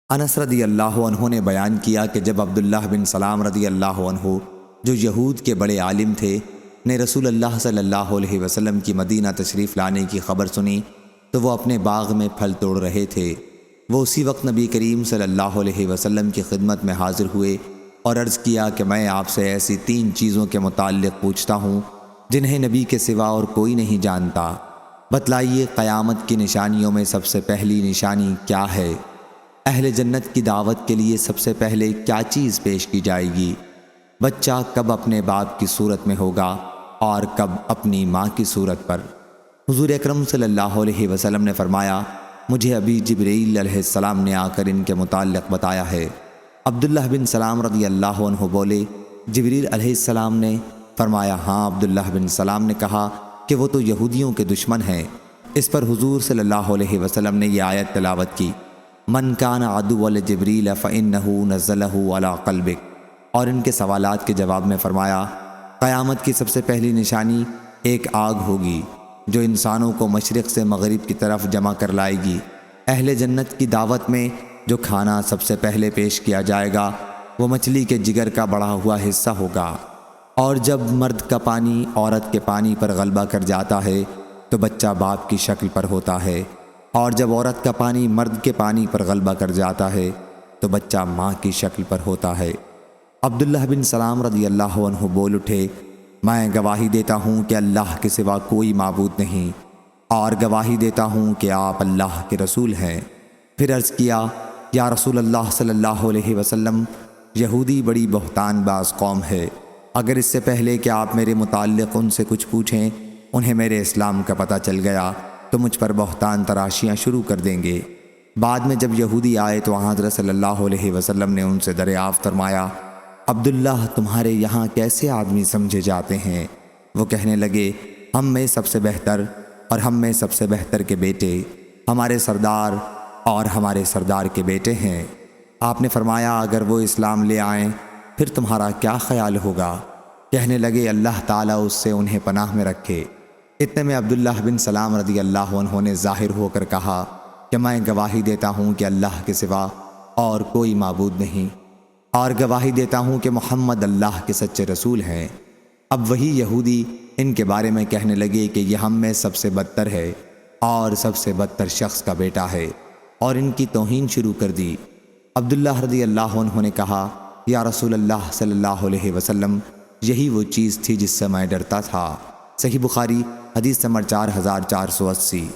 انس رضی اللہ عنہ نے بیان کیا کہ جب عبداللہ بن سلام رضی اللہ عنہ جو یہود کے بڑے عالم تھے نے رسول اللہ صلی اللہ علیہ وسلم کی مدینہ تشریف لانے کی خبر سنی تو وہ اپنے باغ میں پھل توڑ رہے تھے۔ وہ اسی وقت نبی کریم صلی اللہ علیہ وسلم کی خدمت میں حاضر ہوئے اور عرض کیا کہ میں آپ سے ایسی 3 چیزوں کے متعلق پوچھتا ہوں جنہیں نبی کے سوا اور کوئی نہیں جانتا۔ بتلائیے قیامت کی نشانیوں میں سب سے پہلی نشانی کیا ہے؟ اہل جنت کی دعوت کے لیے سب سے پہلے کیا چیز پیش کی جائے گی؟ بچہ کب اپنے باپ کی صورت میں ہوگا اور کب اپنی ماں کی صورت پر؟ حضور اکرم صلی اللہ علیہ وسلم نے فرمایا، مجھے ابھی جبرائیل علیہ السلام نے آ کر ان کے متعلق بتایا ہے۔ عبداللہ بن سلام رضی اللہ عنہ بولے، جبرائیل علیہ السلام نے فرمایا، ہاں۔ عبداللہ بن سلام نے کہا کہ وہ تو یہودیوں کے دشمن ہیں۔ اس پر حضور صلی اللہ علیہ وسلم نے یہ آیت تلاوت کی، من کان عدو لجبریل فإنہ نزلہ علی قلبک، اور ان کے سوالات کے جواب میں فرمایا، قیامت کی سب سے پہلی نشانی ایک آگ ہوگی جو انسانوں کو مشرق سے مغرب کی طرف جمع کر لائے گی۔ اہل جنت کی دعوت میں جو کھانا سب سے پہلے پیش کیا جائے گا وہ مچھلی کے جگر کا بڑھا ہوا حصہ ہوگا، اور جب مرد کا پانی عورت کے پانی پر غلبہ کر جاتا ہے تو بچہ باپ کی شکل پر ہوتا ہے، اور جب عورت کا پانی مرد کے پانی پر غلبہ کر جاتا ہے تو بچہ ماں کی شکل پر ہوتا ہے۔ عبداللہ بن سلام رضی اللہ عنہ بول اٹھے، میں گواہی دیتا ہوں کہ اللہ کے سوا کوئی معبود نہیں، اور گواہی دیتا ہوں کہ آپ اللہ کے رسول ہیں۔ پھر عرض کیا، یا رسول اللہ صلی اللہ علیہ وسلم، یہودی بڑی بہتان باز قوم ہے، اگر اس سے پہلے کہ آپ میرے متعلق ان سے کچھ پوچھیں انہیں میرے اسلام کا پتہ چل گیا تو مجھ پر بہتان تراشیاں شروع کر دیں گے۔ بعد میں جب یہودی آئے تو حضرت صلی اللہ علیہ وسلم نے ان سے دریافت فرمایا، عبداللہ تمہارے یہاں کیسے آدمی سمجھے جاتے ہیں؟ وہ کہنے لگے، ہم میں سب سے بہتر اور ہم میں سب سے بہتر کے بیٹے، ہمارے سردار اور ہمارے سردار کے بیٹے ہیں۔ آپ نے فرمایا، اگر وہ اسلام لے آئیں پھر تمہارا کیا خیال ہوگا؟ کہنے لگے، اللہ تعالیٰ اس سے انہیں پناہ میں رکھے۔ اتنے میں عبداللہ بن سلام رضی اللہ عنہ نے ظاہر ہو کر کہا کہ میں گواہی دیتا ہوں کہ اللہ کے سوا اور کوئی معبود نہیں، اور گواہی دیتا ہوں کہ محمد اللہ کے سچے رسول ہیں۔ اب وہی یہودی ان کے بارے میں کہنے لگے کہ یہ ہم میں سب سے بدتر ہے اور سب سے بدتر شخص کا بیٹا ہے، اور ان کی توہین شروع کر دی۔ عبداللہ رضی اللہ عنہ نے کہا، یا رسول اللہ صلی اللہ علیہ وسلم، یہی وہ چیز تھی جس سے میں ڈرتا تھا۔ صحیح بخاری حدیث نمبر 4480۔